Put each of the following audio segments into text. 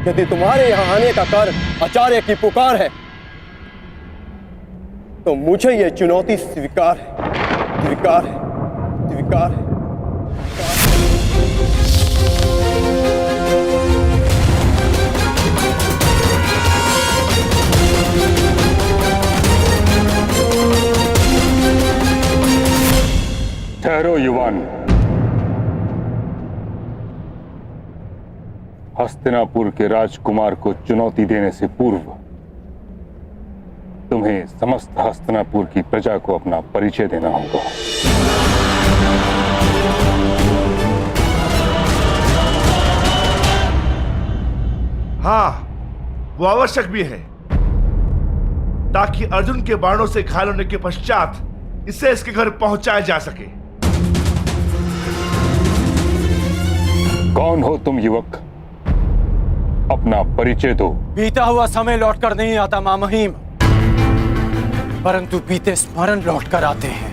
यदि तुम्हारे यहां आने का कारण आचार्य की पुकार है तो मुझे यह चुनौती स्वीकार है, स्वीकार है, स्वीकार है। ठहरो युवान। हस्तिनापुर के राजकुमार को चुनौती देने से पूर्व तुम्हें समस्त हस्तिनापुर की प्रजा को अपना परिचय देना होगा। हाँ, वो आवश्यक भी है ताकि अर्जुन के बाणों से घायल होने के पश्चात इसे इसके घर पहुंचाया जा सके। कौन हो तुम युवक? अपना परिचय दो। बीता हुआ समय लौटकर नहीं आता मां महिम, परंतु बीते स्मरण लौटकर आते हैं।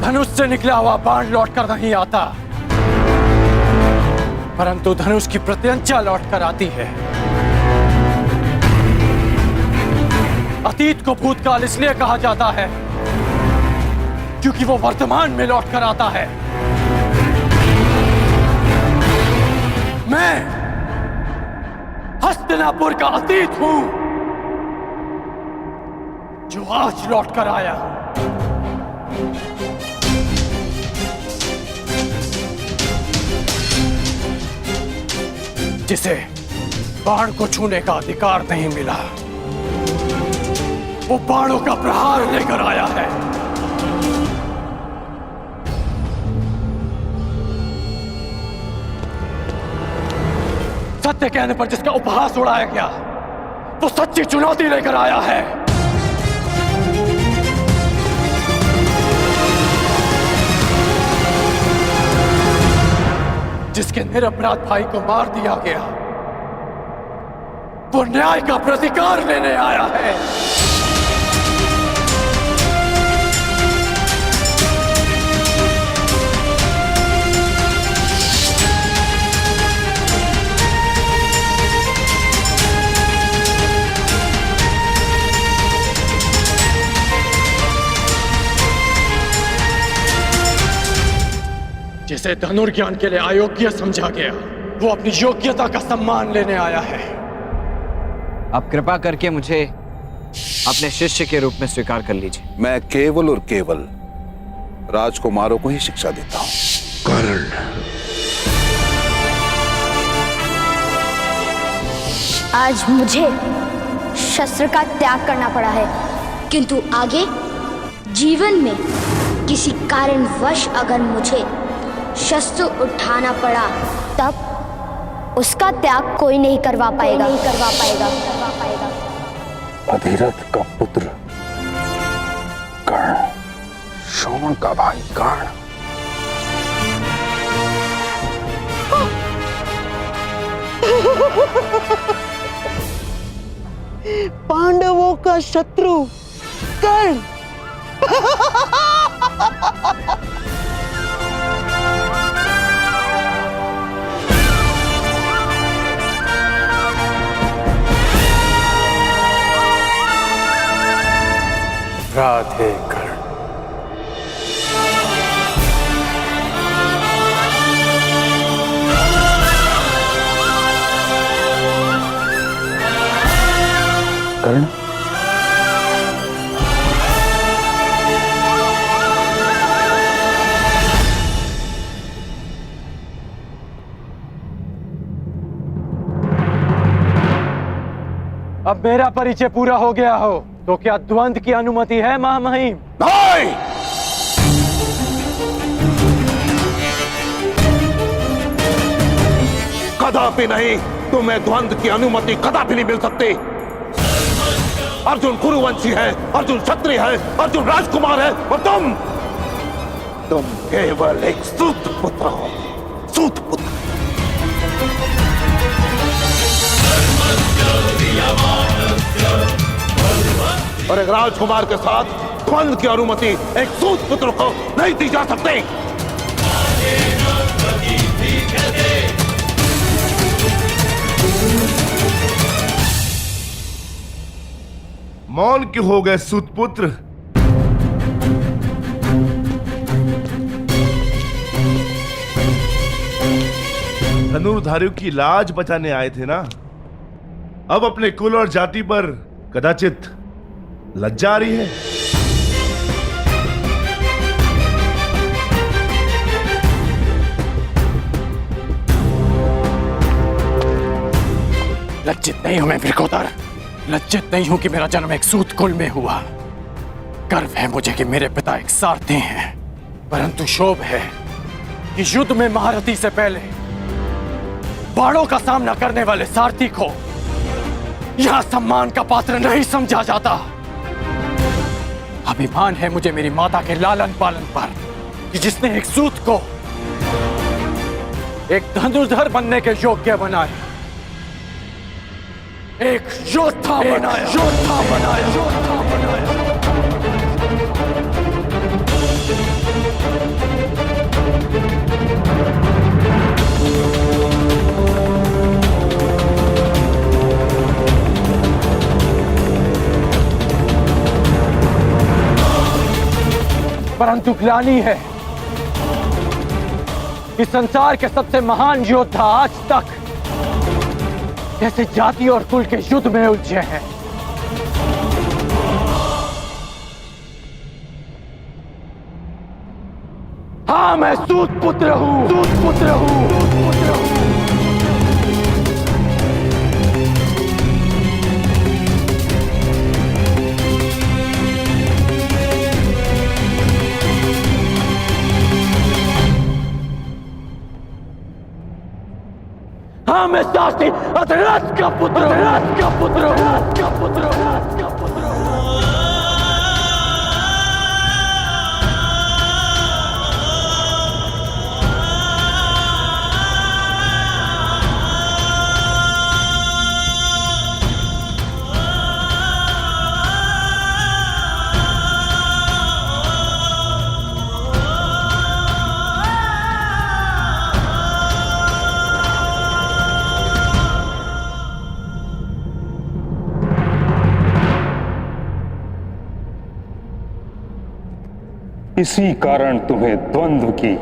धनुष से निकला हुआ बाण लौटकर नहीं आता, परंतु धनुष की प्रत्यंचा लौटकर आती है। अतीत को भूतकाल इसलिए कहा जाता है क्योंकि वो वर्तमान में लौटकर आता है। मैं हस्तिनापुर का अतीत हूं जो आज लौटकर आया हूं। जिसे बाण को छूने का अधिकार नहीं मिला, वो बाणों का प्रहार लेकर आया है। सत्य कहने पर जिसका उपहास उड़ाया गया, वो सच्ची चुनौती लेकर आया है। जिसके निरपराध भाई को मार दिया गया, वो न्याय का प्रतिकार लेने आया है। जिसे धनुर्ज्ञान के लिए अयोग्य समझा गया, वो अपनी योग्यता का सम्मान लेने आया है। आप कृपा करके मुझे अपने शिष्य के रूप में स्वीकार कर लीजिए। मैं केवल और केवल राजकुमारों को ही शिक्षा देता हूं। कर्ण, आज मुझे शस्त्र का त्याग करना पड़ा है, किंतु आगे जीवन में किसी कारणवश अगर मुझे शस्त्र उठाना पड़ा, तब उसका त्याग कोई नहीं करवा पाएगा। अधिरथ का पुत्र कर्ण, शोण का भाई कर्ण। पांडवों का शत्रु कर्ण। राधे कर्ण। कर्ण, अब मेरा परिचय पूरा हो गया हो तो क्या द्वंद्व की अनुमति है महामहिम? नहीं! कदापि नहीं। तुम्हें द्वंद्व की अनुमति कदापि नहीं मिल सकती। अर्जुन कुरुवंशी है, अर्जुन क्षत्रिय है, अर्जुन राजकुमार है और तुम केवल एक सूत पुत्र हो। सूत पुत्र। और एक राजकुमार के साथ द्वंद्व की अनुमति एक सूत पुत्र को नहीं दी जा सकती। मौन क्यों हो गए सूतपुत्र? धनुर्धारियों की लाज बचाने आए थे ना? अब अपने कुल और जाति पर कदाचित लज्जा आ रही है। लज्जित नहीं हूं मैं वृकोदर, लज्जित नहीं हूं कि मेरा जन्म एक सूत कुल में हुआ। गर्व है मुझे कि मेरे पिता एक सारथी हैं, परंतु शोभ है कि युद्ध में महारथी से पहले बाणों का सामना करने वाले सारथी को यहां सम्मान का पात्र नहीं समझा जाता। अभिमान है मुझे मेरी माता के लालन पालन पर कि जिसने एक सूत को एक धनुर्धर बनने के योग्य बनाया, एक योद्धा बनाया, योद्धा बनाया, योद्धा बनाया। परंतु ग्लानि है कि संसार के सबसे महान योद्धा आज तक जैसे जाति और कुल के युद्ध में उलझे हैं। हाँ, मैं सूत पुत्र हूं, सूत पुत्र हूं, सूत पुत्र हूं। हाँ, मैं सारथी अधराज का पुत्र हूं, अधराज का पुत्र हूं, अधराज का पुत्र हूं, अधराज का पुत्र हूं। इसी कारण तुम्हें द्वंद्व की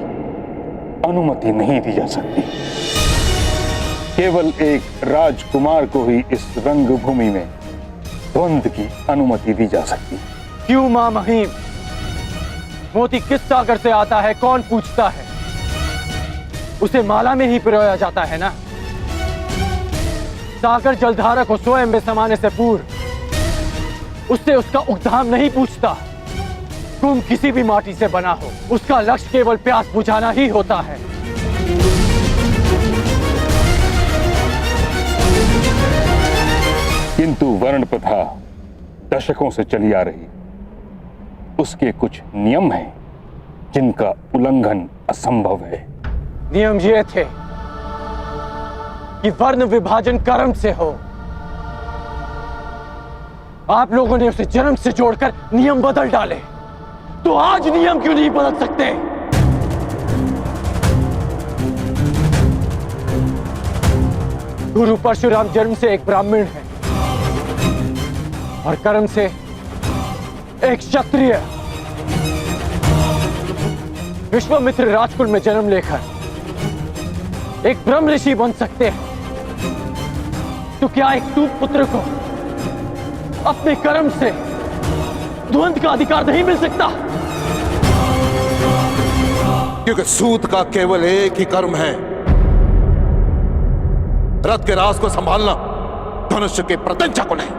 अनुमति नहीं दी जा सकती। केवल एक राजकुमार को ही इस रंगभूमि में द्वंद्व की अनुमति दी जा सकती। क्यों मां महिम? मोती किस सागर से आता है कौन पूछता है? उसे माला में ही पिरोया जाता है ना। सागर जलधारा को स्वयं में समाने से पूर्व उससे उसका उद्धाम नहीं पूछता। कुंभ किसी भी माटी से बना हो, उसका लक्ष्य केवल प्यास बुझाना ही होता है। किंतु वर्ण प्रथा दशकों से चली आ रही, उसके कुछ नियम हैं जिनका उल्लंघन असंभव है। नियम ये थे कि वर्ण विभाजन कर्म से हो। आप लोगों ने उसे जन्म से जोड़कर नियम बदल डाले, तो आज नियम क्यों नहीं बदल सकते? गुरु परशुराम जन्म से एक ब्राह्मण है और कर्म से एक क्षत्रिय। विश्वामित्र राजकुल में जन्म लेकर एक ब्रह्म ऋषि बन सकते हैं, तो क्या एक सूत पुत्र को अपने कर्म से द्वंद्व का अधिकार नहीं मिल सकता? क्योंकि सूत का केवल एक ही कर्म है, रथ के राज को संभालना, धनुष के प्रत्यंचा को नहीं।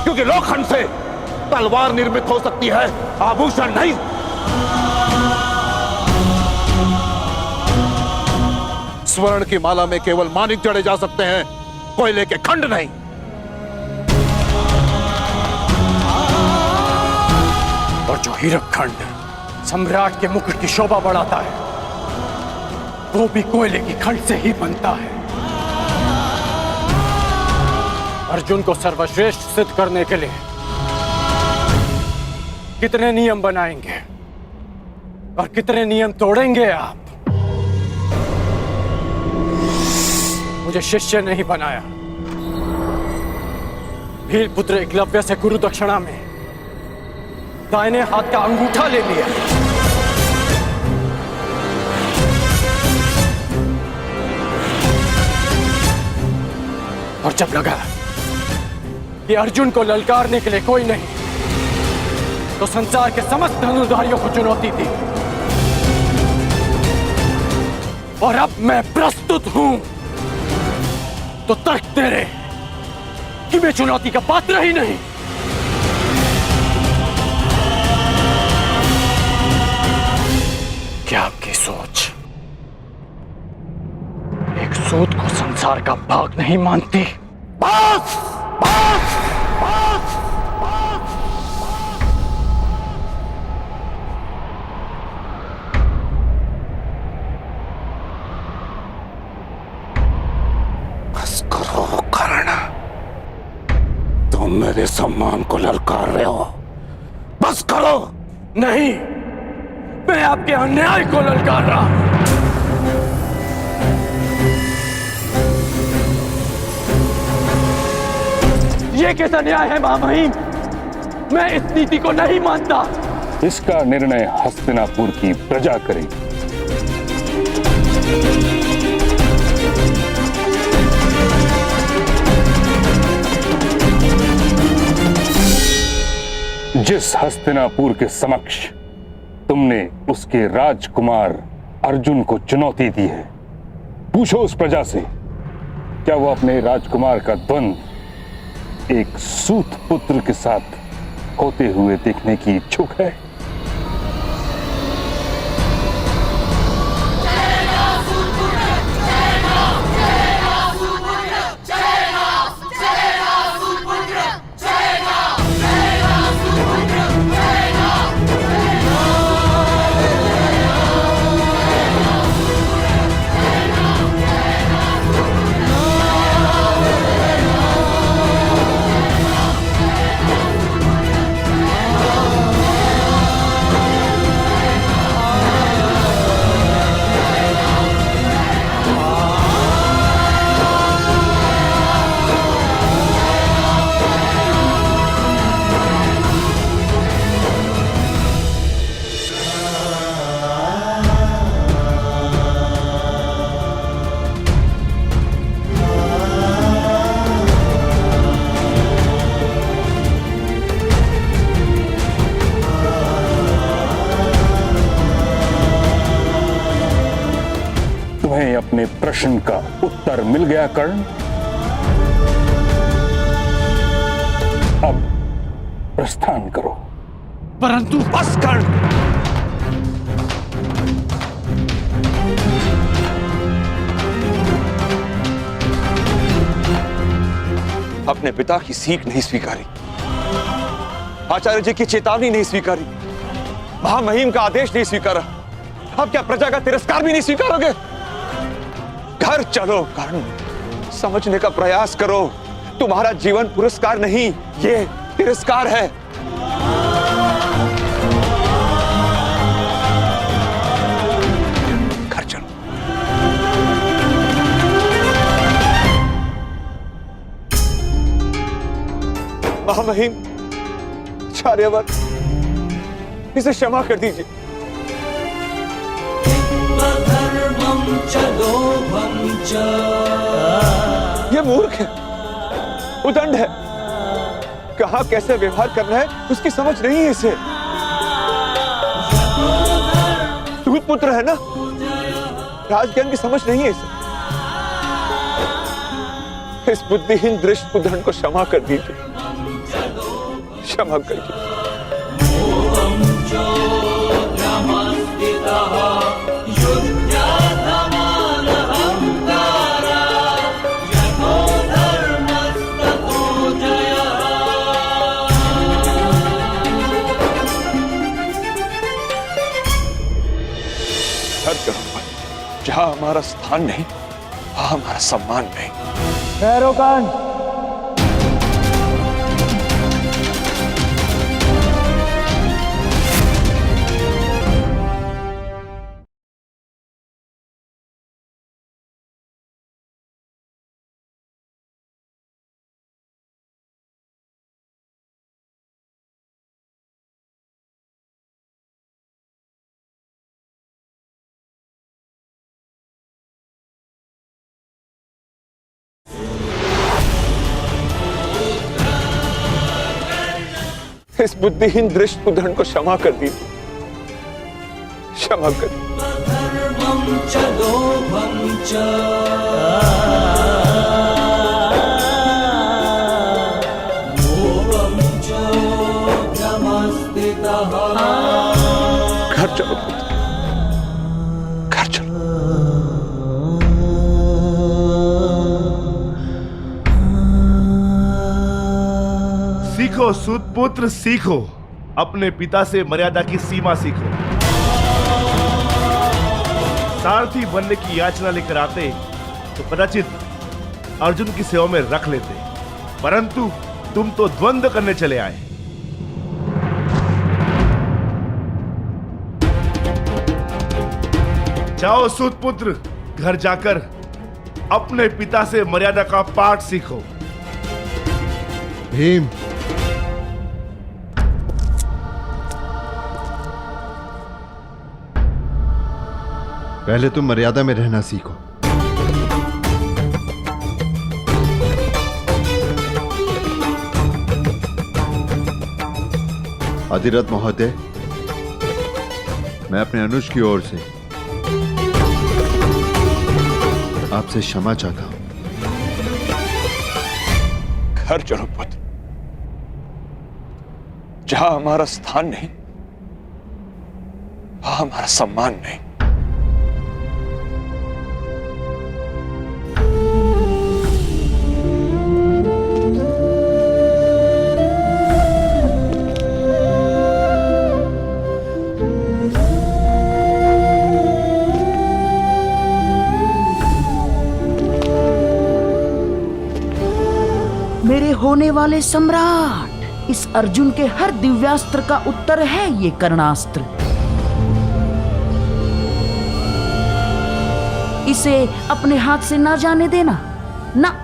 क्योंकि लोखंड से तलवार निर्मित हो सकती है, आभूषण नहीं। स्वर्ण की माला में केवल मानिक जड़े जा सकते हैं, कोयले के खंड नहीं। और जो हीरक खंड सम्राट के मुकुट की शोभा बढ़ाता है, वो भी कोयले की खंड से ही बनता है। अर्जुन को सर्वश्रेष्ठ सिद्ध करने के लिए कितने नियम बनाएंगे और कितने नियम तोड़ेंगे आप? मुझे शिष्य नहीं बनाया, भील पुत्र एकलव्य से गुरु दक्षिणा में दाहिने हाथ का अंगूठा ले लिया। और जब लगा कि अर्जुन को ललकारने के लिए कोई नहीं, तो संसार के समस्त धनुर्धारियों को चुनौती दी। और अब मैं प्रस्तुत हूं तो तर्क तेरे कि मैं चुनौती का पात्र ही नहीं। क्या आपकी सोच एक सूत को संसार का भाग नहीं मानती? बस बस बस बस करो कर्ण, तुम मेरे सम्मान को ललकार रहे हो। बस करो। नहीं, मैं आपके अन्याय को ललकार रहा हूं। ये कैसा न्याय है महामहिम? मैं इस नीति को नहीं मानता। इसका निर्णय हस्तिनापुर की प्रजा करेगी। जिस हस्तिनापुर के समक्ष तुमने उसके राजकुमार अर्जुन को चुनौती दी है, पूछो उस प्रजा से क्या वो अपने राजकुमार का द्वंद एक सूत पुत्र के साथ होते हुए देखने की इच्छुक है? तुम्हें अपने प्रश्न का उत्तर मिल गया कर्ण? अब प्रस्थान करो। परंतु बस कर्ण। अपने पिता की सीख नहीं स्वीकारी, आचार्य जी की चेतावनी नहीं स्वीकारी, महामहिम का आदेश नहीं स्वीकारा, अब क्या प्रजा का तिरस्कार भी नहीं स्वीकारोगे? घर चलो कर्ण, समझने का प्रयास करो। तुम्हारा जीवन पुरस्कार नहीं, ये तिरस्कार है। घर चलो। महामहिम, आचार्यवर, इसे क्षमा कर दीजिए। ये मूर्ख है, उदंड है, कहां कैसे व्यवहार करना है उसकी समझ नहीं है इसे। दूत पुत्र है ना, राजज्ञान की समझ नहीं है इसे। इस बुद्धिहीन दृष्ट उदंड को क्षमा कर दीजिए, क्षमा कर दीजिए। जहां हमारा स्थान नहीं, वहां हमारा सम्मान नहीं। भैरवकांड इस बुद्धिहीन दृष्टपुत्रन को क्षमा कर दीजिए, क्षमा कर। घर चलो पुत्र, घर चलो। सीखो सूत पुत्र, सीखो। अपने पिता से मर्यादा की सीमा सीखो। सारथी बनने की याचना लेकर आते तो कदाचित अर्जुन की सेवा में रख लेते, परंतु तुम तो द्वंद्व करने चले आए। जाओ सूत पुत्र, घर जाकर अपने पिता से मर्यादा का पाठ सीखो। भीम, पहले तुम मर्यादा में रहना सीखो। अधिरथ महोदय, मैं अपने अनुज की ओर से आपसे क्षमा चाहता हूं। घर चलो पुत्र, जहां हमारा स्थान नहीं, वहां हमारा सम्मान नहीं। मेरे होने वाले सम्राट, इस अर्जुन के हर दिव्यास्त्र का उत्तर है ये कर्णास्त्र। इसे अपने हाथ से ना जाने देना, ना।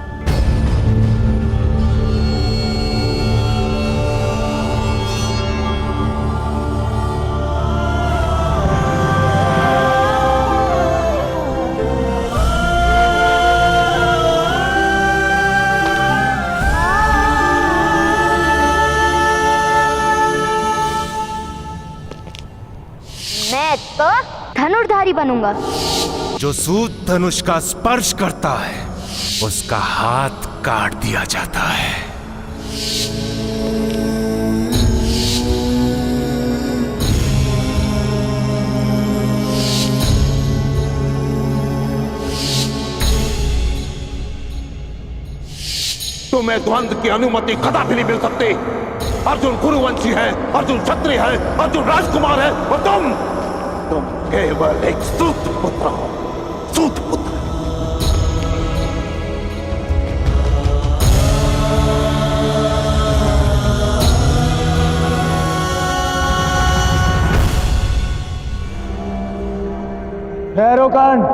मैं तो धनुर्धारी बनूंगा। जो सूत धनुष का स्पर्श करता है उसका हाथ काट दिया जाता है। तुम्हें द्वंद्व की अनुमति कदापि नहीं मिल सकती। अर्जुन कुरुवंशी है, अर्जुन क्षत्रिय है, अर्जुन राजकुमार है, और तुम केवल एक सूत पुत्र हो। सूत पुत्र। भैरवकांड।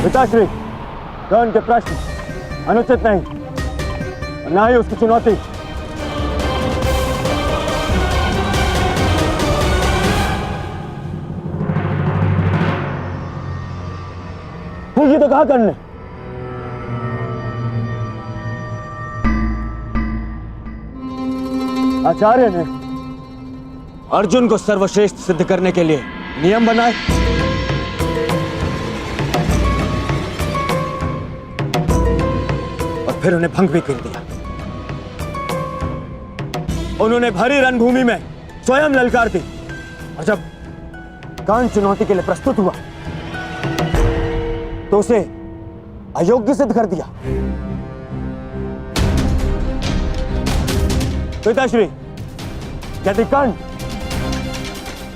पिताश्री, कर्ण के प्रश्न अनुचित नहीं और ना ही उसकी चुनौती। ये तो कहा कर्ण ने। आचार्य ने अर्जुन को सर्वश्रेष्ठ सिद्ध करने के लिए नियम बनाए, और फिर उन्हें भंग भी कर दिया। उन्होंने भरी रणभूमि में स्वयं ललकार दी, और जब कर्ण चुनौती के लिए प्रस्तुत हुआ तो उसे अयोग्य सिद्ध कर दिया। पिताश्री, यदि कर्ण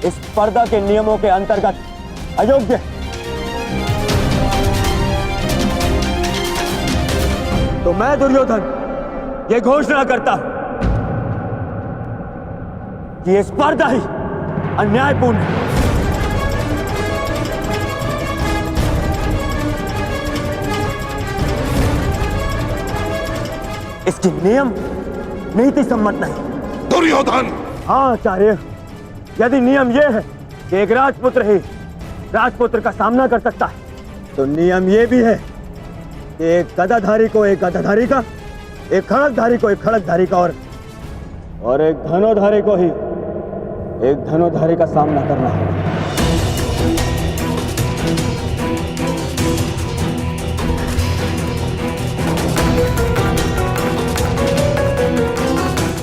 इस स्पर्धा के नियमों के अंतर्गत अयोग्य है, तो मैं दुर्योधन ये घोषणा करता हूं कि ये स्पर्धा ही अन्यायपूर्ण है। इसकी नियम नीति सम्मत नहीं। दुर्योधन! हाँ आचार्य, यदि नियम यह है कि एक राजपुत्र ही राजपुत्र का सामना कर सकता है, तो नियम यह भी है कि एक गदाधारी को एक गदाधारी का, एक खड़गधारी को एक खड़गधारी का, और एक धनुर्धारी को ही एक धनुर्धारी का सामना करना है।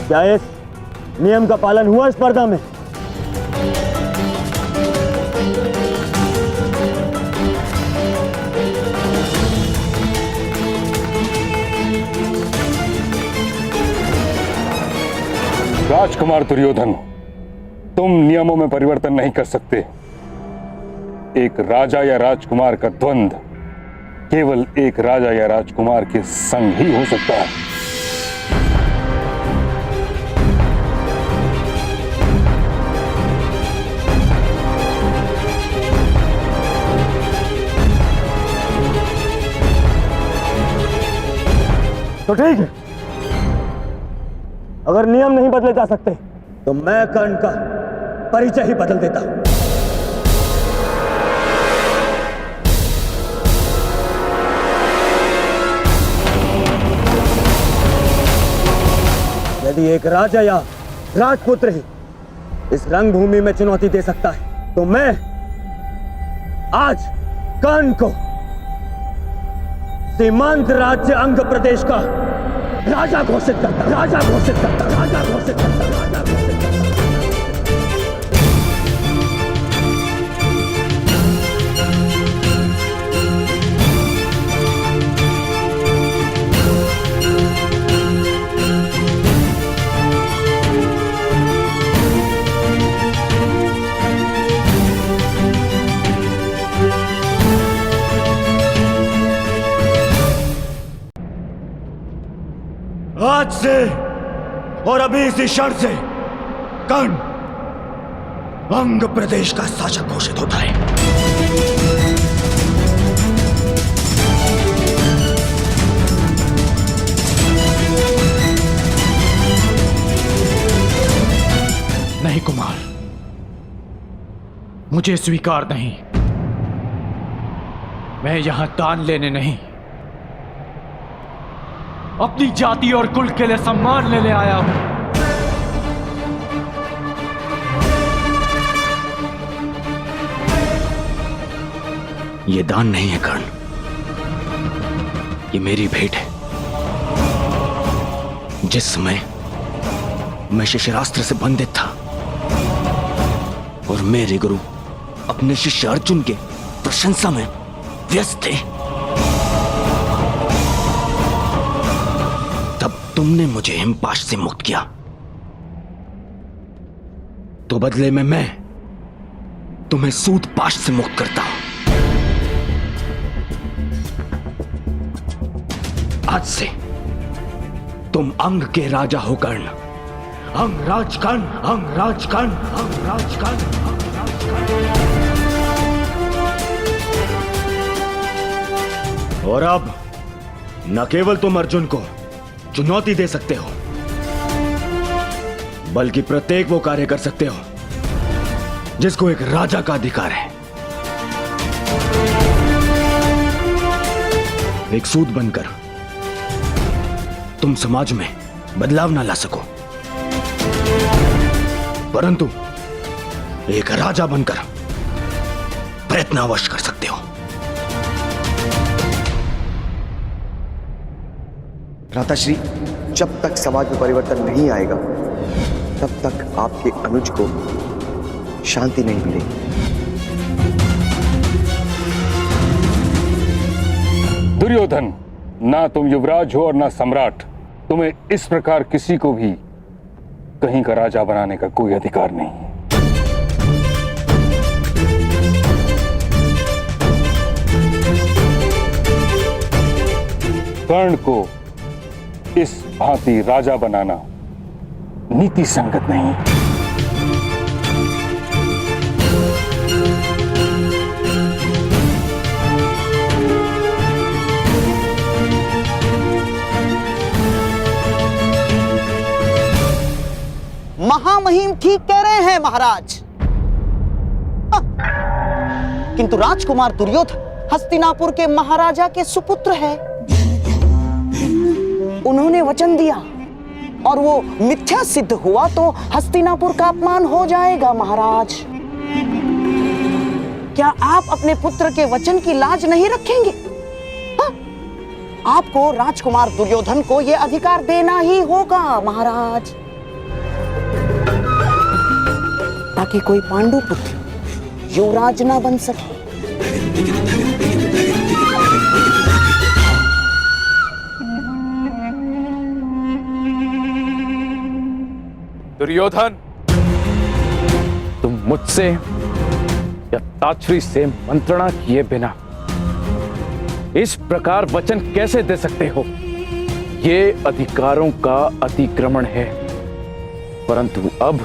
क्या इस नियम का पालन हुआ स्पर्धा में? राजकुमार दुर्योधन, तुम नियमों में परिवर्तन नहीं कर सकते। एक राजा या राजकुमार का द्वंद्व केवल एक राजा या राजकुमार के संग ही हो सकता है। तो ठीक है, अगर नियम नहीं बदले जा सकते तो मैं कर्ण का परिचय ही बदल देता हूं। यदि एक राजा या राजपुत्र ही इस रंगभूमि में चुनौती दे सकता है, तो मैं आज कर्ण को सीमांत राज्य अंग प्रदेश का राजा घोषित करता, राजा घोषित करता, राजा घोषित करता, राजा घोषित करता। आज से और अभी इसी क्षण से कर्ण अंग प्रदेश का शासक घोषित होता है। नहीं कुमार, मुझे स्वीकार नहीं। मैं यहां दान लेने नहीं, अपनी जाति और कुल के लिए सम्मान लेने आया हूं। यह दान नहीं है कर्ण, ये मेरी भेंट है। जिस समय मैं शिष्यास्त्र से बंधित था और मेरे गुरु अपने शिष्य अर्जुन के प्रशंसा में व्यस्त थे, तुमने मुझे हिमपाश से मुक्त किया, तो बदले में मैं तुम्हें सूतपाश से मुक्त करता हूं। आज से तुम अंग के राजा हो कर्ण। अंगराज कर्ण, अंगराज कर्ण, अंगराज कर्ण, अंगराज कर्ण। और अब न केवल तुम अर्जुन को चुनौती दे सकते हो, बल्कि प्रत्येक वो कार्य कर सकते हो जिसको एक राजा का अधिकार है। एक सूत बनकर तुम समाज में बदलाव ना ला सको, परंतु एक राजा बनकर प्रयत्न अवश्य कर सकते हो। भ्राताश्री, जब तक समाज में परिवर्तन नहीं आएगा तब तक आपके अनुज को शांति नहीं मिलेगी। दुर्योधन, ना तुम युवराज हो और ना सम्राट। तुम्हें इस प्रकार किसी को भी कहीं का राजा बनाने का कोई अधिकार नहीं। कर्ण को इस भांति राजा बनाना नीति संगत नहीं। महामहिम ठीक कह रहे हैं महाराज। किंतु राजकुमार दुर्योधन हस्तिनापुर के महाराजा के सुपुत्र है। उन्होंने वचन दिया और वो मिथ्या सिद्ध हुआ तो हस्तिनापुर का अपमान हो जाएगा महाराज। क्या आप अपने पुत्र के वचन की लाज नहीं रखेंगे? आपको राजकुमार दुर्योधन को यह अधिकार देना ही होगा महाराज, ताकि कोई पांडु पुत्र युवराज ना बन सके। दुर्योधन, तुम मुझसे या ताछरी से मंत्रणा किए बिना इस प्रकार वचन कैसे दे सकते हो? ये अधिकारों का अतिक्रमण है। परंतु अब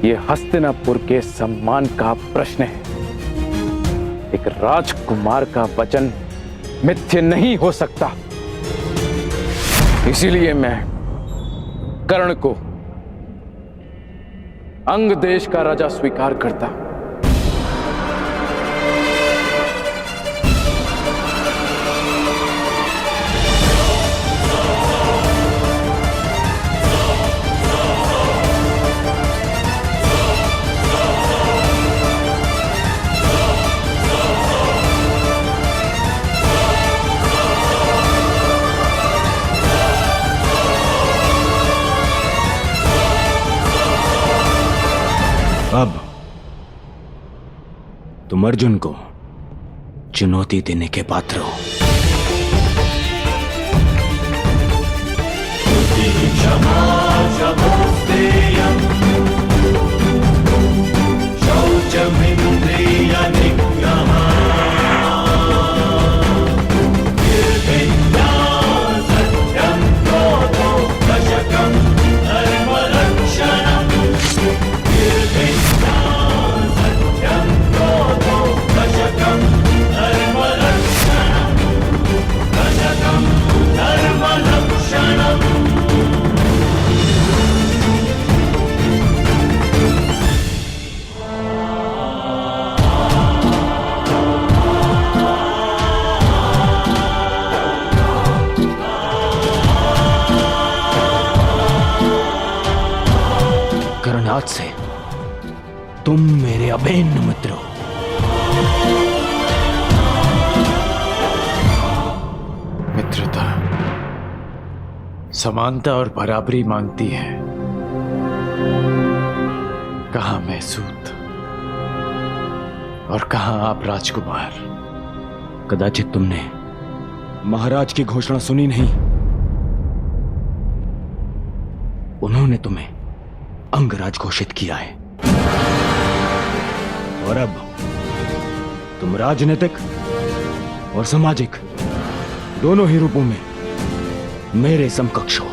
ये हस्तिनापुर के सम्मान का प्रश्न है। एक राजकुमार का वचन मिथ्य नहीं हो सकता। इसीलिए मैं कर्ण को अंग देश का राजा स्वीकार करता। अब तुम अर्जुन को चुनौती देने के पात्र हो। आज से तुम मेरे अभिन्न मित्र हो। मित्रता समानता और बराबरी मांगती है। कहां मैं सूत और कहां आप राजकुमार? कदाचित तुमने महाराज की घोषणा सुनी नहीं। उन्होंने तुम्हें अंगराज घोषित किया है और अब तुम राजनीतिक और सामाजिक दोनों ही रूपों में मेरे समकक्ष हो।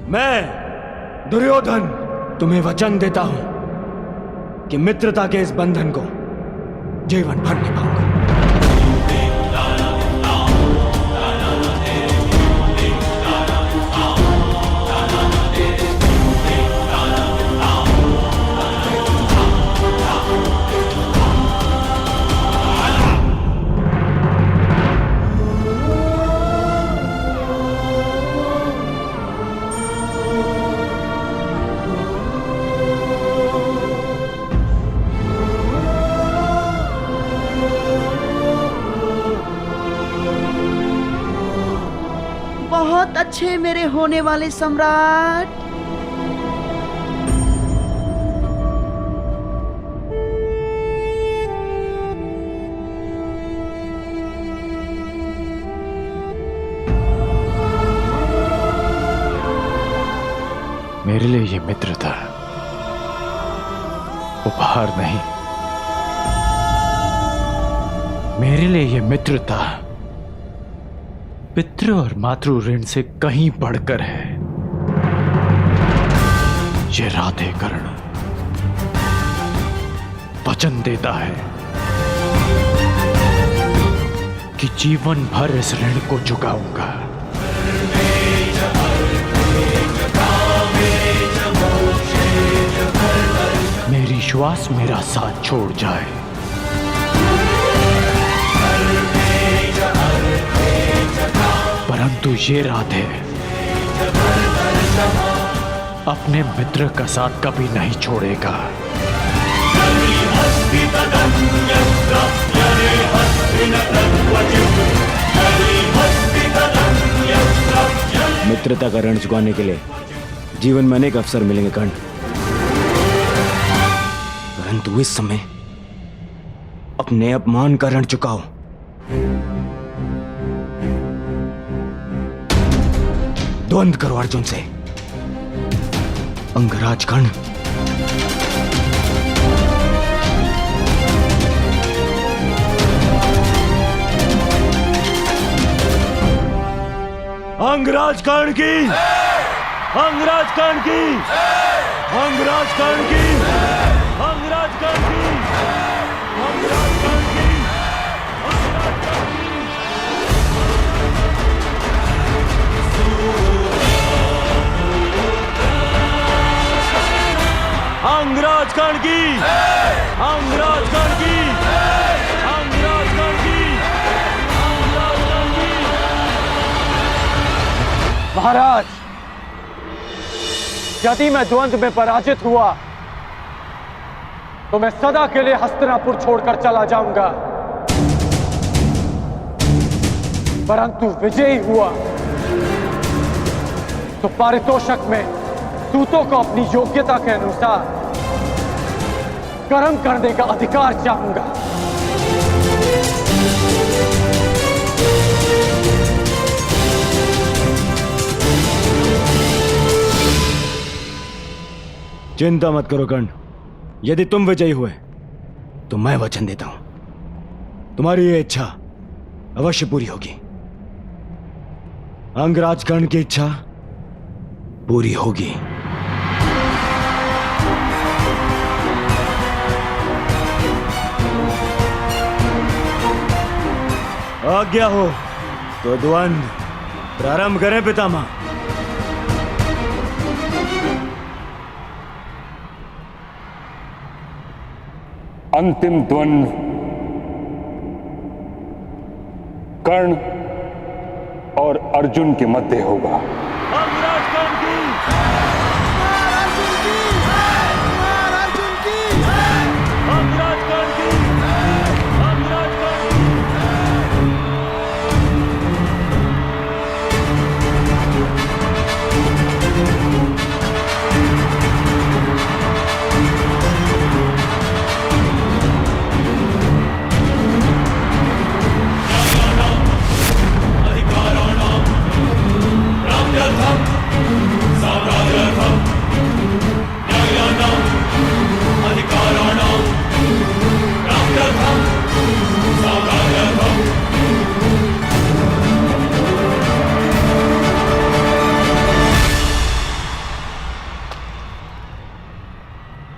मैं दुर्योधन तुम्हें वचन देता हूं कि मित्रता के इस बंधन को जीवन भर निभाऊंगा। अच्छे मेरे होने वाले सम्राट। मेरे लिए ये मित्रता उपहार नहीं, मेरे लिए ये मित्रता पितृ और मातृ ऋण से कहीं बढ़कर है। ये राधे कर्ण वचन देता है कि जीवन भर इस ऋण को चुकाऊंगा। मेरी श्वास मेरा साथ छोड़ जाए, परंतु ये राधे अपने मित्र का साथ कभी नहीं छोड़ेगा। मित्रता का ऋण चुकाने के लिए जीवन में अनेक अवसर मिलेंगे कर्ण, परंतु इस समय अपने अपमान का ऋण चुकाओ। द्वंद्व करो अर्जुन से, अंगराज कर्ण। अंगराज कर्ण की, अंगराज कर्ण की, अंगराज कर्ण की, अंगराज कर्ण की, अंगराज कर्ण की, अंगराज कर्ण की, अंगराज कर्ण की, अंगराज कर्ण की, अंगराज कर्ण की। महाराज, यदि मैं द्वंद्व में पराजित हुआ तो मैं सदा के लिए हस्तिनापुर छोड़कर चला जाऊंगा, परंतु विजयी हुआ तो पारितोषक में दूतों को अपनी योग्यता के अनुसार कर्म करने का अधिकार चाहूंगा। चिंता मत करो कर्ण, यदि तुम विजयी हुए तो मैं वचन देता हूं तुम्हारी ये इच्छा अवश्य पूरी होगी। अंगराज कर्ण की इच्छा पूरी होगी। आज्ञा हो तो द्वंद्व प्रारंभ करें पितामह। अंतिम द्वंद्व कर्ण और अर्जुन के मध्य होगा। अंगराज कर्ण की, अर्जुन की, अर्जुन की, अंगराज कर्ण की, अंगराज कर्ण की।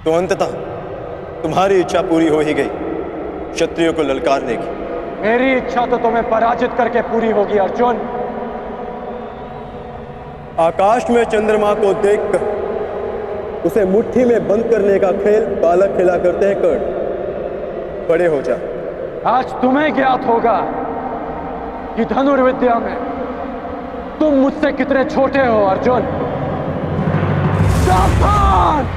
तो अंततः तुम्हारी इच्छा पूरी हो ही गई, क्षत्रियों को ललकारने की। मेरी इच्छा तो तुम्हें पराजित करके पूरी होगी अर्जुन। आकाश में चंद्रमा को देखकर उसे मुट्ठी में बंद करने का खेल बालक खेला करते हैं कर्ण। बड़े हो जा। आज तुम्हें ज्ञात होगा कि धनुर्विद्या में तुम मुझसे कितने छोटे हो अर्जुन। सावधान!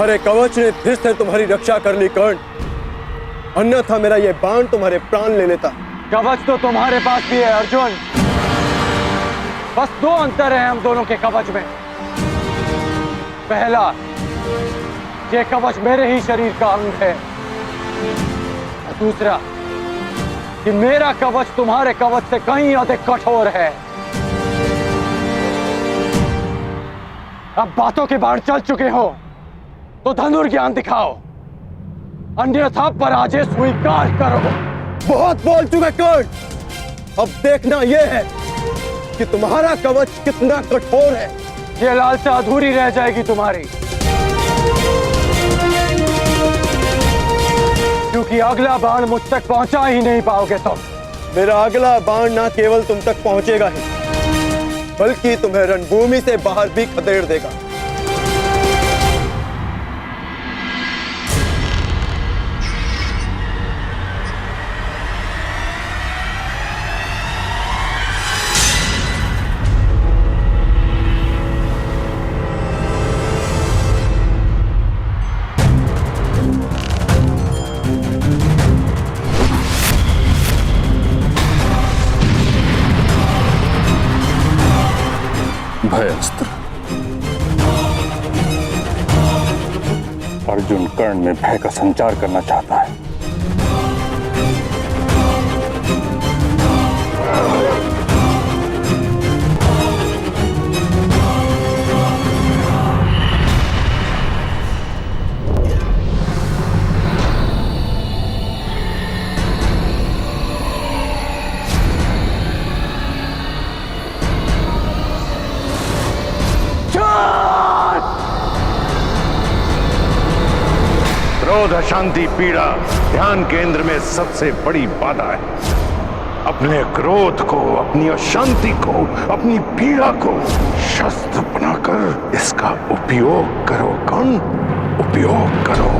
तुम्हारे कवच ने फिर से तुम्हारी रक्षा कर ली कर्ण, अन्यथा मेरा ये बाण तुम्हारे प्राण ले लेता। कवच तो तुम्हारे पास भी है अर्जुन, बस दो अंतर है हम दोनों के कवच में। पहला, ये कवच मेरे ही शरीर का अंग है, और दूसरा कि मेरा कवच तुम्हारे कवच से कहीं अधिक कठोर है। अब बातों के बाढ़ चल चुके हो तो धनुर्ज्ञान दिखाओ, अन्यथा पराजय स्वीकार करो। बहुत बोल चुके कर्ण, अब देखना यह है कि तुम्हारा कवच कितना कठोर है। ये लालसा अधूरी रह जाएगी तुम्हारी, क्योंकि अगला बाण मुझ तक पहुंचा ही नहीं पाओगे तुम। मेरा अगला बाण ना केवल तुम तक पहुंचेगा ही, बल्कि तुम्हें रणभूमि से बाहर भी खदेड़ देगा। भयस्त्र। अर्जुन कर्ण में भय का संचार करना चाहता है। क्रोध, अशांति, पीड़ा ध्यान केंद्र में सबसे बड़ी बाधा है। अपने क्रोध को, अपनी अशांति को, अपनी पीड़ा को शस्त्र बनाकर इसका उपयोग करो कर्ण, उपयोग करो।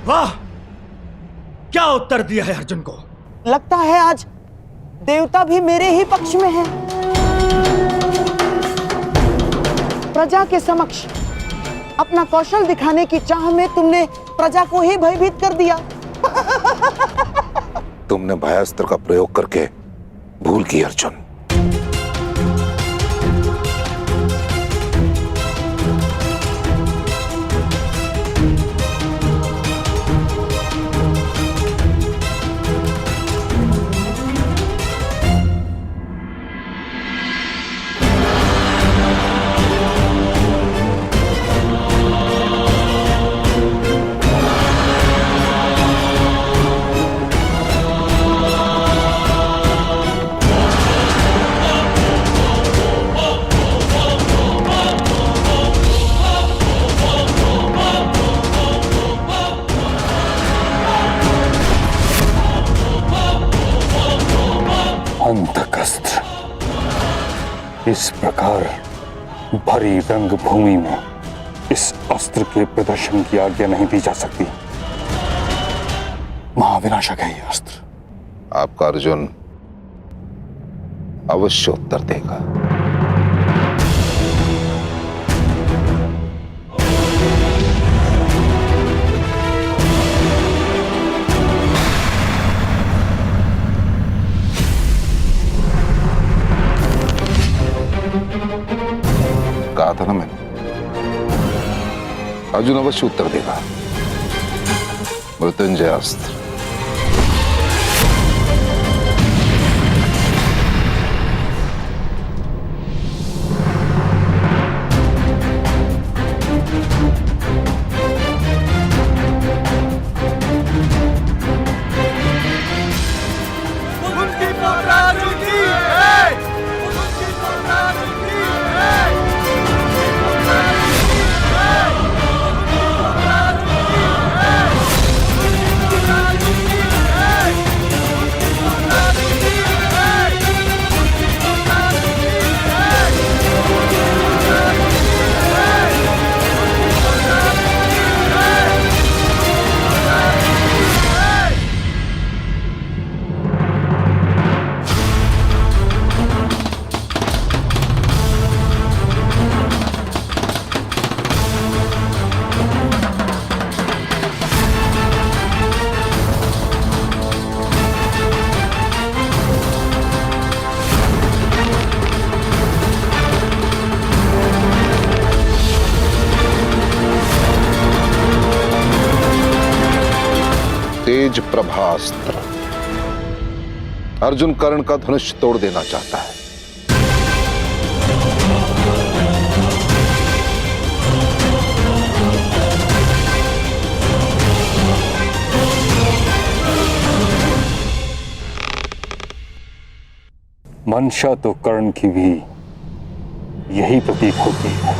वाह, क्या उत्तर दिया है अर्जुन को। लगता है आज देवता भी मेरे ही पक्ष में है। प्रजा के समक्ष अपना कौशल दिखाने की चाह में तुमने प्रजा को ही भयभीत कर दिया। तुमने भयास्त्र का प्रयोग करके भूल की अर्जुन। अंतकस्त्र। इस प्रकार भरी रंग भूमि में इस अस्त्र के प्रदर्शन की आज्ञा नहीं दी जा सकती। महाविनाशक है यह अस्त्र। आपका अर्जुन अवश्य उत्तर देगा। कहा था ना मैंने, अर्जुन अवश्य उत्तर देगा। मृत्युंजय अस्त्र। तेज प्रभास्त्र। अर्जुन कर्ण का धनुष तोड़ देना चाहता है। मंशा तो कर्ण की भी यही प्रतीक होती है।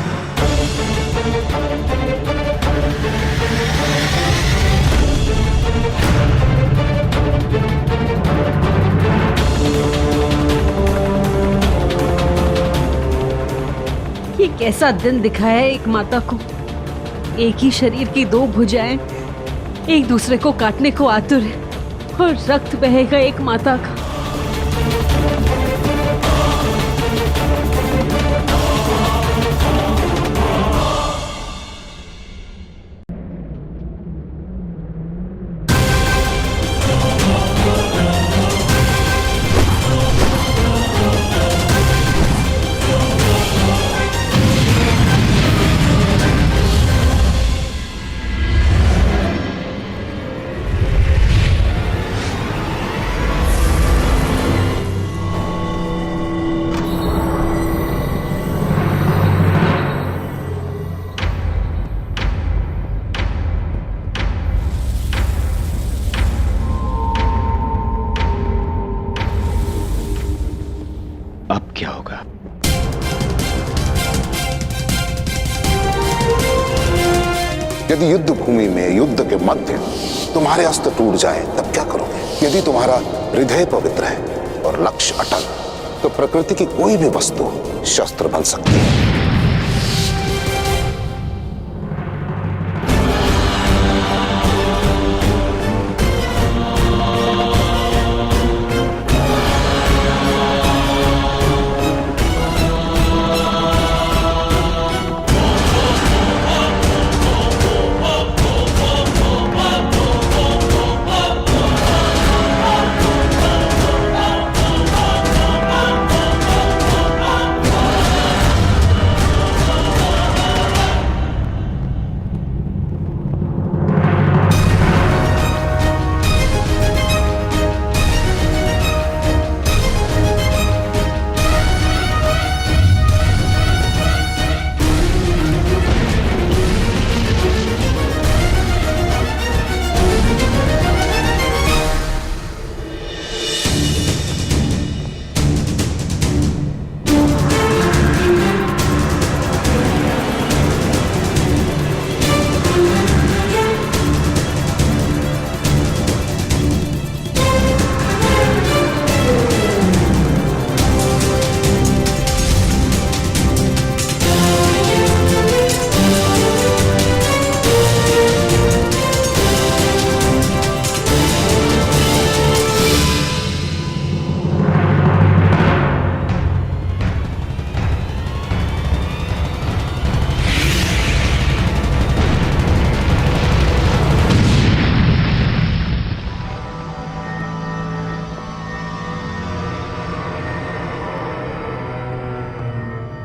ये कैसा दिन दिखाया है एक माता को। एक ही शरीर की दो भुजाएं एक दूसरे को काटने को आतुर है और रक्त बहेगा एक माता का। अब क्या होगा? यदि युद्ध भूमि में, युद्ध के मध्य तुम्हारे अस्त्र टूट जाए तब क्या करोगे? यदि तुम्हारा हृदय पवित्र है और लक्ष्य अटल, तो प्रकृति की कोई भी वस्तु शस्त्र बन सकती है।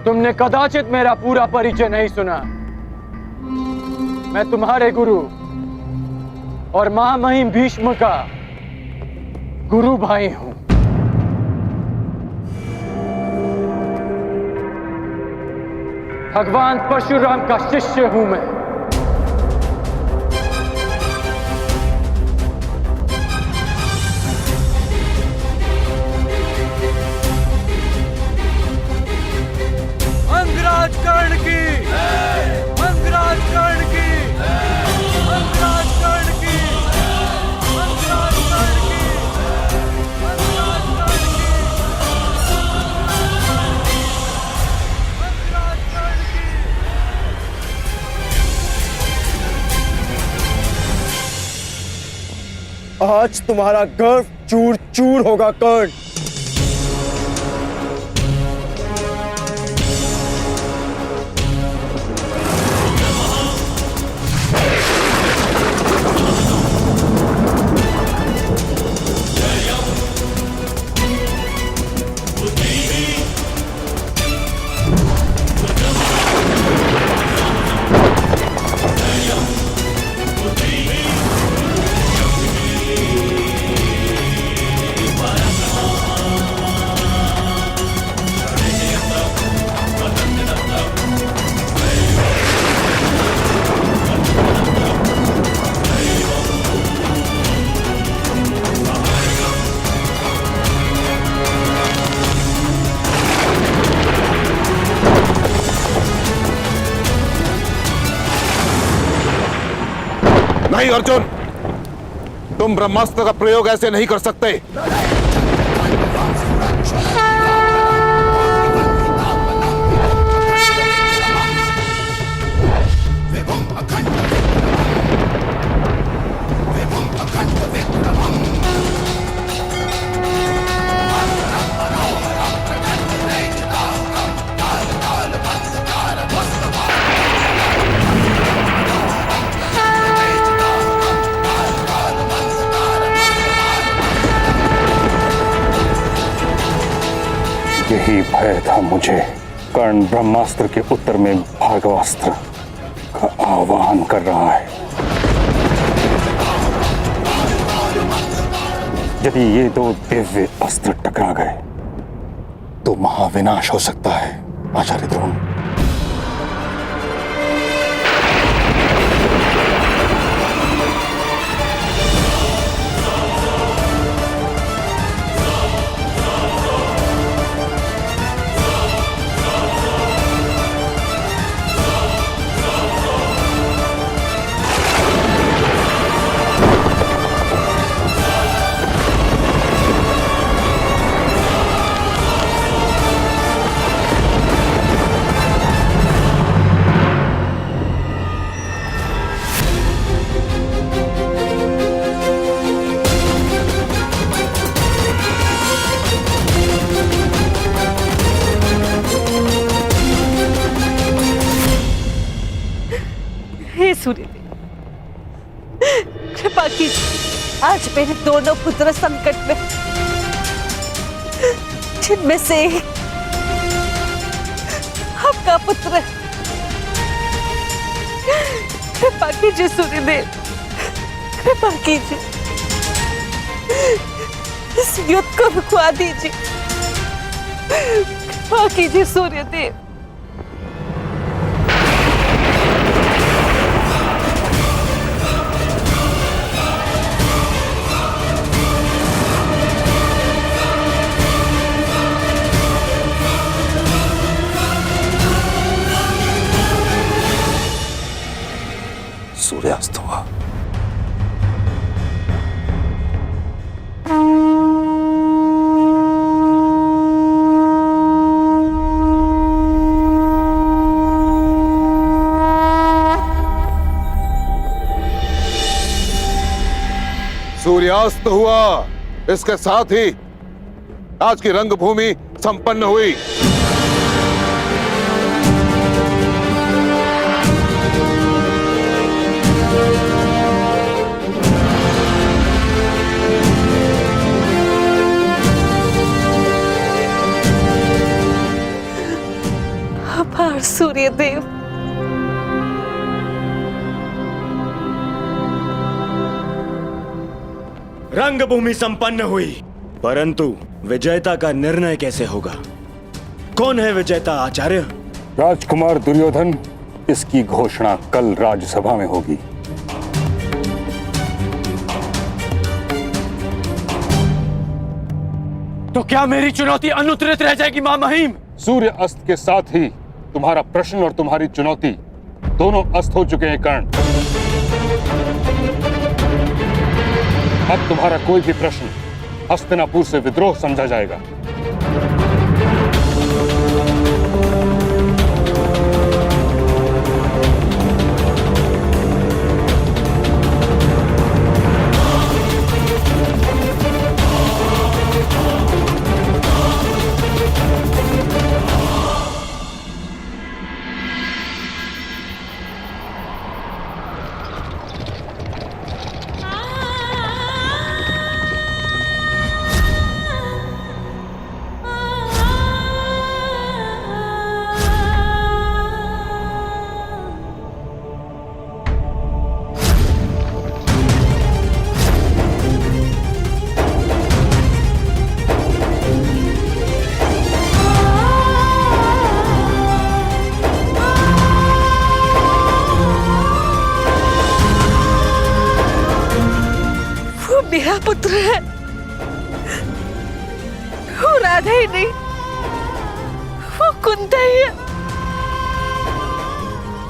तुमने कदाचित मेरा पूरा परिचय नहीं सुना। मैं तुम्हारे गुरु और महामहिम भीष्म का गुरु भाई हूं। भगवान परशुराम का शिष्य हूं मैं। अंगराज कर्ण की, अंगराज कर्ण की, अंगराज कर्ण की, अंगराज कर्ण की, अंगराज कर्ण की, अंगराज कर्ण की। आज तुम्हारा गर्व चूर चूर होगा कर्ण। नहीं अर्जुन, तुम ब्रह्मास्त्र का प्रयोग ऐसे नहीं कर सकते। यही भय था मुझे। कर्ण ब्रह्मास्त्र के उत्तर में भागवास्त्र का आह्वान कर रहा है। यदि ये दो दिव्य अस्त्र टकरा गए तो महाविनाश हो सकता है आचार्य द्रोण। सूर्यदेव, कृपा कीजिए। आज मेरे दोनों पुत्र संकट में, जिनमें से एक आपका पुत्र है। कृपा कीजिए सूर्यदेव, कृपा कीजिए, इस युद्ध को रुकवा दीजिए। कृपा कीजिए सूर्यदेव। सूर्यास्त हुआ। सूर्यास्त हुआ। इसके साथ ही आज की रंगभूमि संपन्न हुई। खबरदार सूर्यदेव, रंगभूमि संपन्न हुई, परंतु विजेता का निर्णय कैसे होगा? कौन है विजेता आचार्य? राजकुमार दुर्योधन, इसकी घोषणा कल राज्यसभा में होगी। तो क्या मेरी चुनौती अनुत्तरित रह जाएगी मां महिम? सूर्य अस्त के साथ ही तुम्हारा प्रश्न और तुम्हारी चुनौती दोनों अस्त हो चुके हैं कर्ण। अब तुम्हारा कोई भी प्रश्न हस्तिनापुर से विद्रोह समझा जाएगा। मेरा पुत्र है, वो राधा ही नहीं, वो कुंता ही है।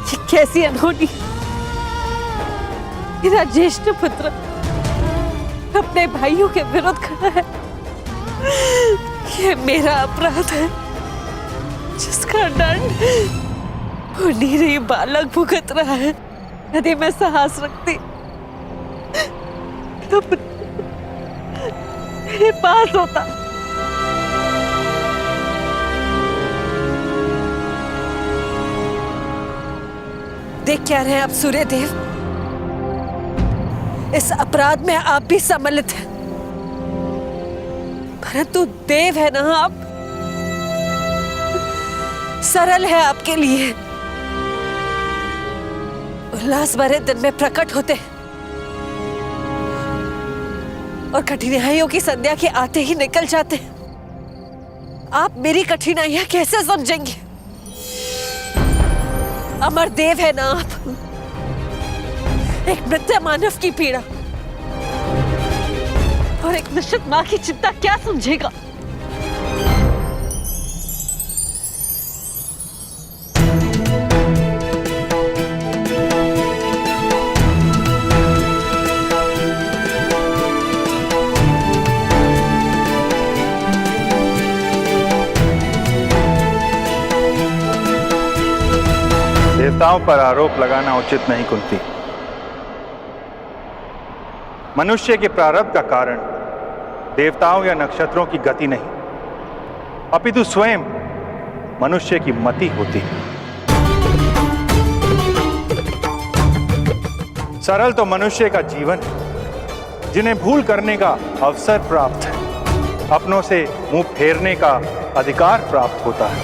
ये कैसी अनहोनी, मेरा ज्येष्ठ पुत्र अपने भाइयों के विरुद्ध खड़ा है। ये मेरा अपराध है, जिसका दंड वो नीरे बालक भुगत रहा है। यदि मैं साहस रखती तो मेरे पास होता। देख क्या रहे हैं आप सूर्यदेव, इस अपराध में आप भी सम्मिलित हैं, परंतु देव है ना आप, सरल है आपके लिए। उल्लास भरे दिन में प्रकट होते और कठिनाइयों की संध्या के आते ही निकल जाते। आप मेरी कठिनाइयां कैसे समझेंगे? अमर देव है ना आप, एक मृत मानव की पीड़ा और एक निश्चित मां की चिंता क्या समझेगा? देवताओं पर आरोप लगाना उचित नहीं कुंती। मनुष्य के प्रारब्ध का कारण देवताओं या नक्षत्रों की गति नहीं, अपितु स्वयं मनुष्य की मति होती है। सरल तो मनुष्य का जीवन है, जिन्हें भूल करने का अवसर प्राप्त है, अपनों से मुंह फेरने का अधिकार प्राप्त होता है।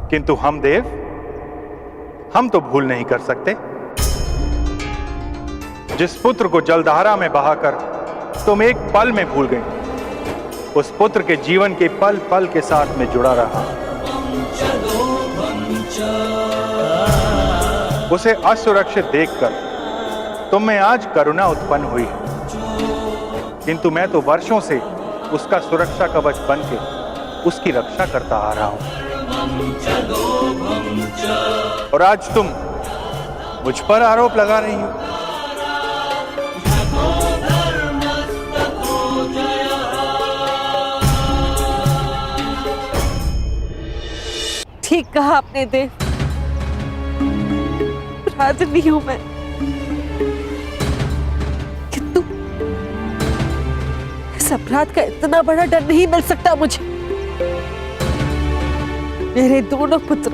किंतु हम देव, हम तो भूल नहीं कर सकते। जिस पुत्र को जलधारा में बहाकर तुम एक पल में भूल गए, उस पुत्र के जीवन के पल पल के साथ में जुड़ा रहा। उसे असुरक्षित देखकर तुम में आज करुणा उत्पन्न हुई, किंतु मैं तो वर्षों से उसका सुरक्षा कवच बनके उसकी रक्षा करता आ रहा हूं। और आज तुम मुझ पर आरोप लगा रही हो। ठीक कहा आपने देव, अपराध नहीं हूं मैं, किंतु इस अपराध का इतना बड़ा डर नहीं मिल सकता मुझे। मेरे दोनों पुत्र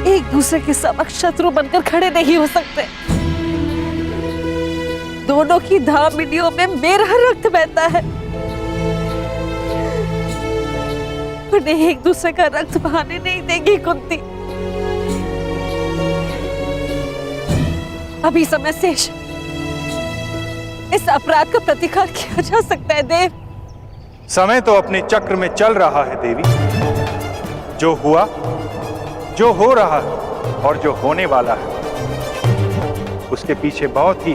एक दूसरे के समक्ष शत्रु बनकर खड़े नहीं हो सकते। दोनों की धामनियों में मेरा रक्त बहता है। उन्हें एक दूसरे का रक्त बहाने नहीं देगी कुंती। अभी समय शेष, इस अपराध का प्रतिकार किया जा सकता है देव। समय तो अपने चक्र में चल रहा है देवी। जो हुआ, जो हो रहा है और जो होने वाला है, उसके पीछे बहुत ही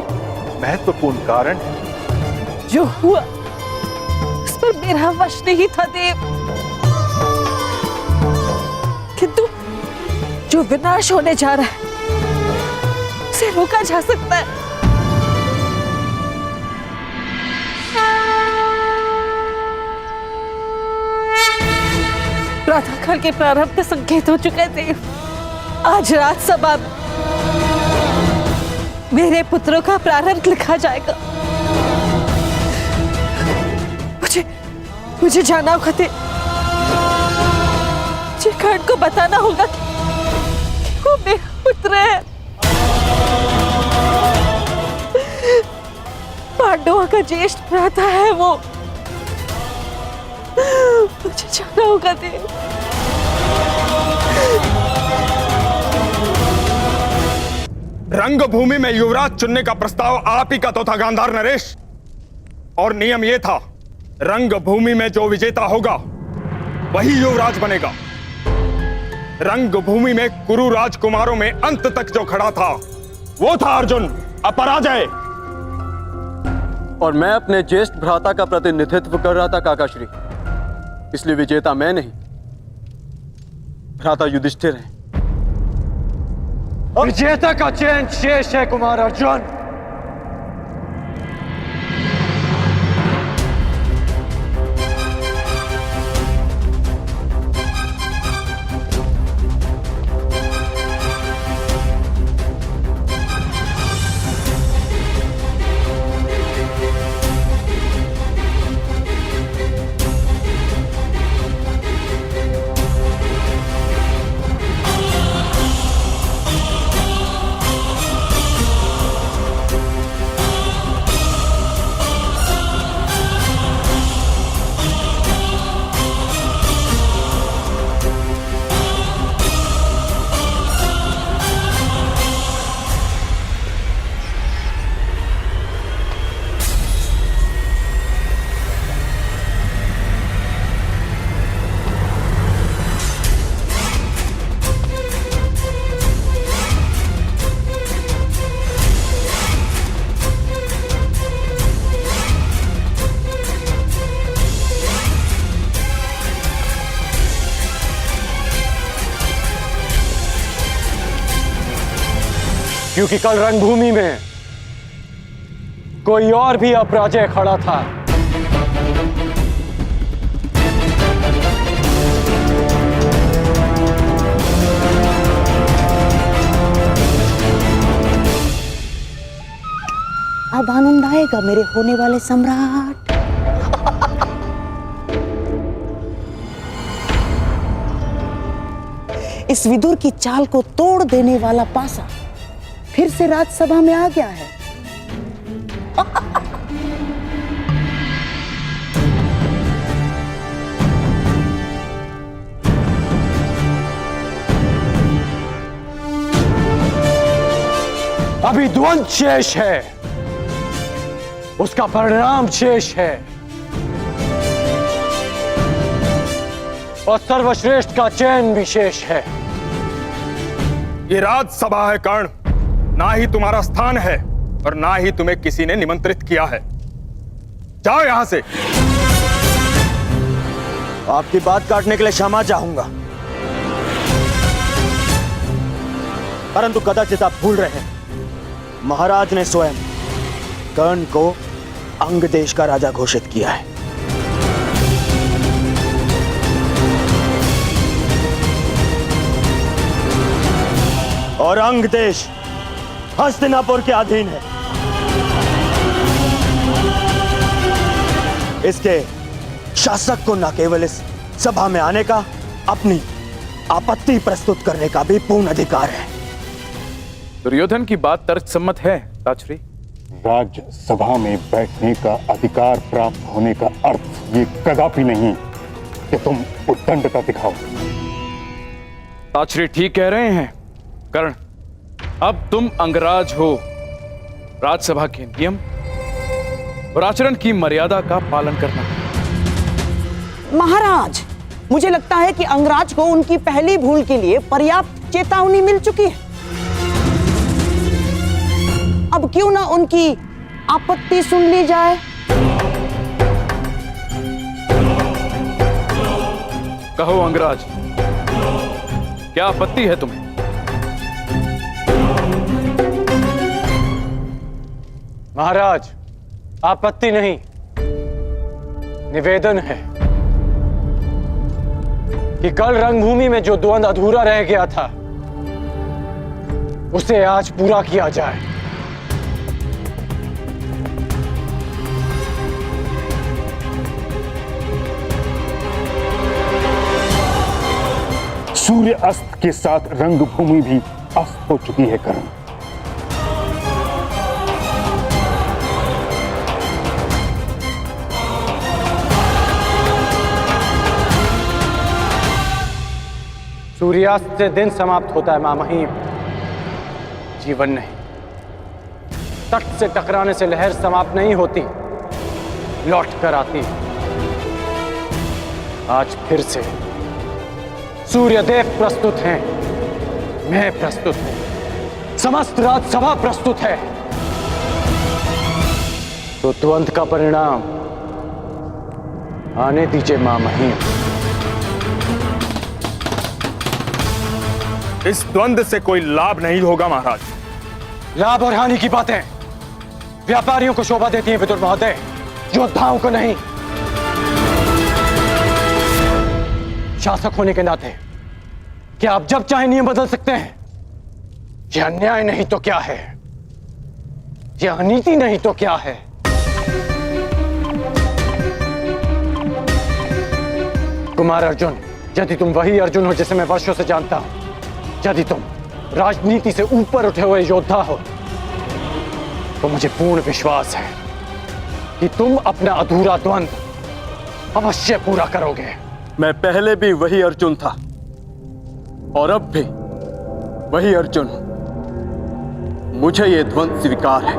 महत्वपूर्ण कारण है। जो हुआ उस पर मेरा वश नहीं था देव, किंतु जो विनाश होने जा रहा है उसे रोका जा सकता है। प्रातःकाल के प्रारंभ का संकेत हो चुका है देव। आज राजसभा में मेरे पुत्रों का प्रारंभ लिखा जाएगा। मुझे जाना होगा देव। मुझे कर्ण को बताना होगा कि वो मेरा पुत्र है। पांडवों का ज्येष्ठ भ्राता है वो। मुझे जाना होगा देव। रंगभूमि में युवराज चुनने का प्रस्ताव आप ही का तो था गांधार नरेश, और नियम यह था रंगभूमि में जो विजेता होगा वही युवराज बनेगा। रंगभूमि में कुरु राजकुमारों में अंत तक जो खड़ा था वो था अर्जुन, अपराजय। और मैं अपने ज्येष्ठ भ्राता का प्रतिनिधित्व कर रहा था काकाश्री, इसलिए विजेता मैं नहीं, भ्राता युधिष्ठिर है। विजेता का चयन शेष है कुमार अर्जुन। क्योंकि कल रणभूमि में कोई और भी अपराजय खड़ा था। अब आनंद आएगा मेरे होने वाले सम्राट। इस विदुर की चाल को तोड़ देने वाला पासा फिर से राजसभा में आ गया है। अभी द्वंद्व शेष है, उसका परिणाम शेष है, और सर्वश्रेष्ठ का चयन भी शेष है। ये राजसभा है कर्ण, ना ही तुम्हारा स्थान है और ना ही तुम्हें किसी ने निमंत्रित किया है। जाओ यहां से। आपकी बात काटने के लिए क्षमा चाहूंगा, परंतु कदाचित आप भूल रहे हैं, महाराज ने स्वयं कर्ण को अंग देश का राजा घोषित किया है। और अंग देश हस्तिनापुर के अधीन है। इसके शासक को न केवल इस सभा में आने का, अपनी आपत्ति प्रस्तुत करने का भी पूर्ण अधिकार है। दुर्योधन की बात तर्कसम्मत है ताचरी। राज्यसभा में बैठने का अधिकार प्राप्त होने का अर्थ ये कदापि नहीं कि तुम उद्दंडता दिखाओ। ताश्री ठीक कह रहे हैं कर्ण। अब तुम अंगराज हो। राज्यसभा के नियम और आचरण की मर्यादा का पालन करना। महाराज, मुझे लगता है कि अंगराज को उनकी पहली भूल के लिए पर्याप्त चेतावनी मिल चुकी है। अब क्यों ना उनकी आपत्ति सुन ली जाए। कहो अंगराज, क्या आपत्ति है तुम्हें? महाराज, आपत्ति नहीं, निवेदन है कि कल रंगभूमि में जो द्वंद्व अधूरा रह गया था उसे आज पूरा किया जाए। सूर्य अस्त के साथ रंगभूमि भी अस्त हो चुकी है कर्ण। सूर्यास्त से दिन समाप्त होता है मां महिम, जीवन नहीं। तट से टकराने से लहर समाप्त नहीं होती, लौट कर आती है। आज फिर से सूर्यदेव प्रस्तुत हैं, मैं प्रस्तुत हूं, समस्त राज्यसभा प्रस्तुत है। तो द्वंद्व का परिणाम आने दीजिए मां महिम। इस द्वंद्व से कोई लाभ नहीं होगा महाराज। लाभ और हानि की बातें व्यापारियों को शोभा देती हैं विदुर महोदय, योद्धाओं को नहीं। शासक होने के नाते क्या आप जब चाहे नियम बदल सकते हैं? यह अन्याय नहीं तो क्या है? यह अनीति नहीं तो क्या है? कुमार अर्जुन, यदि तुम वही अर्जुन हो जिसे मैं वर्षों से जानता हूं, यदि तुम राजनीति से ऊपर उठे हुए योद्धा हो, तो मुझे पूर्ण विश्वास है कि तुम अपना अधूरा द्वंद्व अवश्य पूरा करोगे। मैं पहले भी वही अर्जुन था और अब भी वही अर्जुन हूं। मुझे ये द्वंद्व स्वीकार है।